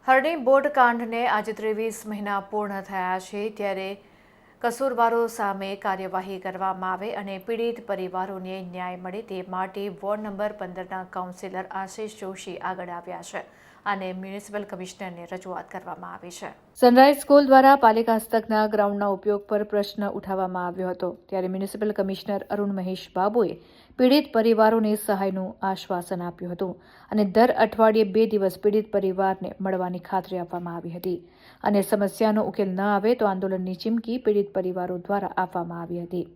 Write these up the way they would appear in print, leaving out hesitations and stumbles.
હરણી boat કાંડને આજે 23 મહિના પૂર્ણ થયા છે, ત્યારે કસૂરવારો સામે કાર્યવાહી કરવામાં આવે અને પીડિત પરિવારોને ન્યાય મળે તે માટે વોર્ડ નંબર 15ના કાઉન્સિલર આશિષ જોશી આગળ આવ્યા છે અને મ્યુનિસિપલ કમિશનરને રજૂઆત કરવામાં આવી છે. સનરાઈઝ સ્કૂલ દ્વારા પાલિકા હસ્તકના ગ્રાઉન્ડના ઉપયોગ પર પ્રશ્ન ઉઠાવવામાં આવ્યો હતો, ત્યારે મ્યુનિસિપલ કમિશનર અરુણ મહેશ બાબુએ પીડિત પરિવારોને સહાયનું આશ્વાસન આપ્યું હતું અને દર અઠવાડિયે 2 દિવસ પીડિત પરિવારને મળવાની ખાતરી આપવામાં આવી હતી અને સમસ્યાનો ઉકેલ ન આવે તો આંદોલનની ચીમકી પીડિત પરિવારો દ્વારા આપવામાં આવી હતી.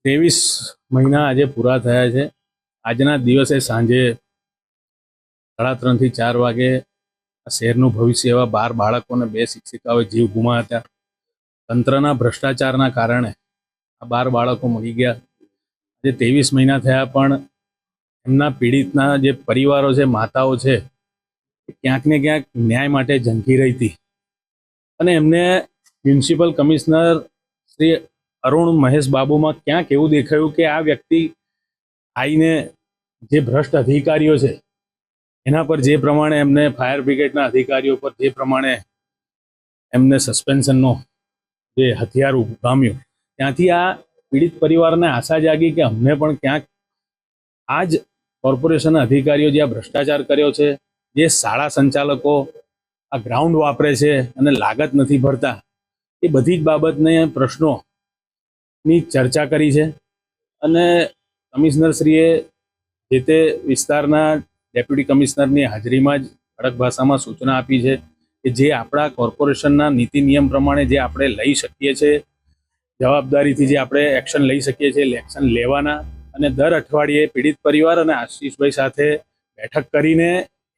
ત્રેવીસ મહિના આજે પૂરા થયા છે. આજના દિવસે સાંજે 3:30 થી 4 વાગે આ શહેરનું ભવિષ્ય એવા 12 બાળકોને 2 શિક્ષિકાઓએ જીવ ગુમાવ્યા હતા. તંત્રના ભ્રષ્ટાચારના કારણે આ 12 બાળકો મરી ગયા. આજે 23 મહિના થયા પણ એમના પીડિતના જે પરિવારો છે, માતાઓ છે, ક્યાંક ને ક્યાંક ન્યાય માટે ઝંખી રહી હતી અને એમને મ્યુનિસિપલ કમિશનર શ્રી અરુણ મહેશ બાબુમાં ક્યાંક એવું દેખાયું કે આ વ્યક્તિ આવીને જે ભ્રષ્ટ અધિકારીઓ છે એના પર જે પ્રમાણે એમને ફાયર બ્રિગેડના અધિકારીઓ પર જે પ્રમાણે એમને સસ્પેન્શનનો જે હથિયાર ઉગામ્યું, ત્યાંથી આ પીડિત પરિવારને આશા જાગી કે અમને પણ ક્યાંક આ જ કોર્પોરેશનના અધિકારીઓ જે આ ભ્રષ્ટાચાર કર્યો છે, જે શાળા સંચાલકો આ ગ્રાઉન્ડ વાપરે છે અને લાગત નથી ભરતા, એ બધી જ બાબતને પ્રશ્નોની ચર્ચા કરી છે અને કમિશનરશ્રીએ જે તે વિસ્તારના ડેપ્યુટી કમિશનરની હાજરીમાં જ કડક ભાષામાં સૂચના આપી છે કે જે આપણા કોર્પોરેશનના નીતિ નિયમ પ્રમાણે જે આપણે લઈ શકીએ છીએ, જવાબદારીથી જે આપણે એક્શન લઈ શકીએ છીએ, એક્શન લેવાના અને દર અઠવાડિયે પીડિત પરિવાર અને આશીષભાઈ સાથે બેઠક કરીને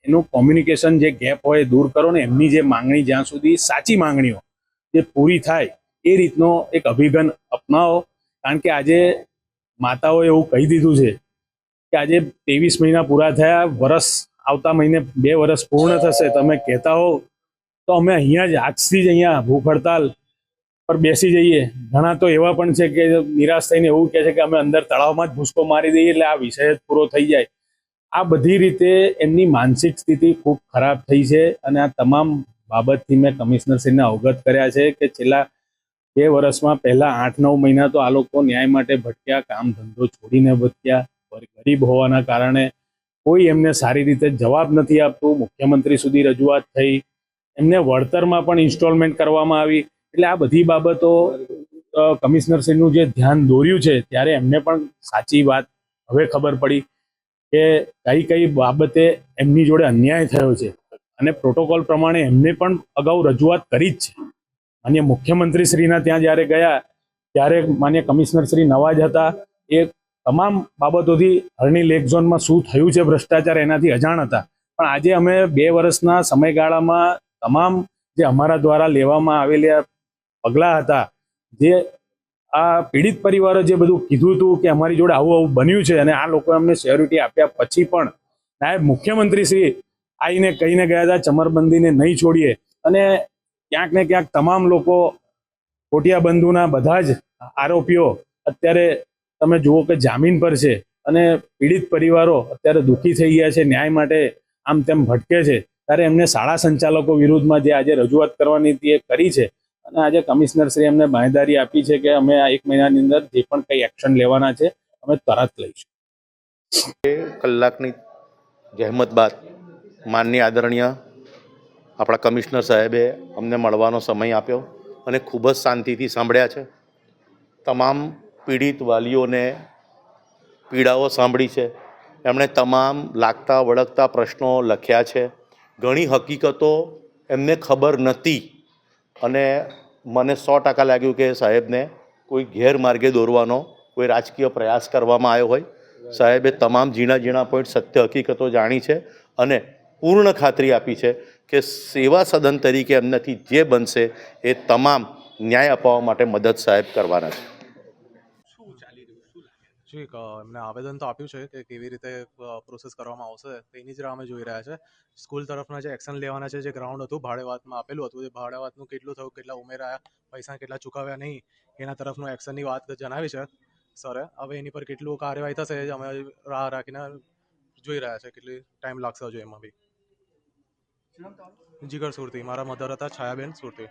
એનું કોમ્યુનિકેશન જે ગેપ હોય દૂર કરો ને એમની જે માંગણી જ્યાં સુધી સાચી માંગણીઓ જે પૂરી થાય એ રીતનો એક અભિગમ અપનાવો. કારણ કે આજે માતાઓએ એવું કહી દીધું છે કે આજે 23 મહિના પૂરા થયા, વર્ષ આવતા મહિને 2 વર્ષ પૂર્ણ થશે. તમે કહેતા હો તો અમે અહીંયા જ આજથી જ અહીંયા ભૂખ હડતાલ પર બેસી જઈએ. ઘણા તો એવા પણ છે કે નિરાશ થઈને એવું કહે છે કે અમે અંદર તળાવમાં જ ભૂસકો મારી દઈએ એટલે આ વિષય જ પૂરો થઈ જાય. આ બધી રીતે એમની માનસિક સ્થિતિ ખૂબ ખરાબ થઈ છે અને આ તમામ બાબતથી મેં કમિશનરશ્રીને અવગત કર્યા છે કે છેલ્લા 2 વર્ષમાં પહેલા 8-9 મહિના તો આ લોકો ન્યાય માટે ભટક્યા, કામ ધંધો છોડીને ભટક્યા. ગરીબ હોવાના કારણે કોઈ એમને સારી રીતે જવાબ નથી આપતું. મુખ્યમંત્રી સુધી રજૂઆત થઈ, એમને વળતરમાં પણ ઇન્સ્ટોલમેન્ટ કરવામાં આવી. એટલે આ બધી બાબતો કમિશનરશ્રીનું જે ધ્યાન દોર્યું છે ત્યારે એમને પણ સાચી વાત હવે ખબર પડી કે કઈ બાબતે એમની જોડે અન્યાય થયો છે અને પ્રોટોકોલ પ્રમાણે એમને પણ અગાઉ રજૂઆત કરી જ છે. માન્ય મુખ્યમંત્રીશ્રીના ત્યાં જ્યારે ગયા ત્યારે માન્ય કમિશનરશ્રી નવા જ હતા, એ તમામ બાબતોથી હરણી લેક ઝોનમાં શું થયું છે ભ્રષ્ટાચાર એનાથી અજાણ હતા. પણ આજે અમે 2 વર્ષના સમયગાળામાં તમામ જે અમારા દ્વારા લેવામાં આવેલા પગલાં હતા, જે આ પીડિત પરિવારો જે બધું કીધું હતું કે અમારી જોડે આવું બન્યું છે અને આ લોકો અમને સિક્યોરિટી આપ્યા પછી પણ નાયબ મુખ્યમંત્રીશ્રી આવીને કહીને ગયા હતા ચમરબંધીને નહીં છોડીએ અને ક્યાંક ને ક્યાંક તમામ લોકો કોટિયા બંધુના બધા જ આરોપીઓ અત્યારે તમે જુઓ કે જામીન પર છે અને પીડિત પરિવારો અત્યારે દુઃખી થઈ ગયા છે, ન્યાય માટે આમ તેમ ભટકે છે. ત્યારે એમને શાળા સંચાલકો વિરુદ્ધમાં જે આજે રજૂઆત કરવાની હતી એ કરી છે અને આજે કમિશનરશ્રી એમને બાંહેધરી આપી છે કે અમે આ 1 મહિનાની અંદર જે પણ કંઈ એક્શન લેવાના છે અમે તરત લઈશું. કલાકની જહેમત બાદ માનનીય આદરણીય આપણા કમિશનર સાહેબે અમને મળવાનો સમય આપ્યો અને ખૂબ જ શાંતિથી સાંભળ્યા છે. તમામ પીડિત વાલીઓને પીડાઓ સાંભળી છે. એમણે તમામ લાગતા વળગતા પ્રશ્નો લખ્યા છે. ઘણી હકીકતો એમને ખબર નહોતી અને મને 100% લાગ્યું કે સાહેબને કોઈ ગેરમાર્ગે દોરવાનો કોઈ રાજકીય પ્રયાસ કરવામાં આવ્યો હોય. સાહેબે તમામ ઝીણા ઝીણા પોઈન્ટ સત્ય હકીકતો જાણી છે અને પૂર્ણ ખાતરી આપી છે કે સેવા સદન તરીકે એમનાથી જે બનશે એ તમામ ન્યાય અપાવવા માટે મદદ સાહેબ કરવાના છે. જી એમને આવેદન તો આપ્યું છે કે કેવી રીતે પ્રોસેસ કરવામાં આવશે તેની જ રાહ અમે જોઈ રહ્યા છે. સ્કૂલ તરફના જે એક્શન લેવાના છે, જે ગ્રાઉન્ડ હતું ભાડે વાતમાં આપેલું હતું, એ ભાડે વાતનું કેટલું થયું, કેટલા ઉમેરાયા, પૈસા કેટલા ચૂકવ્યા નહીં, એના તરફનું એક્શનની વાત જણાવી છે સરે. હવે એની પર કેટલું કાર્યવાહી થશે એ અમે રાહ રાખીને જોઈ રહ્યા છે, કેટલી ટાઈમ લાગશે હજુ એમાં બી. જીગર સુરતી, મારા મધર હતા છાયાબેન સુરતી.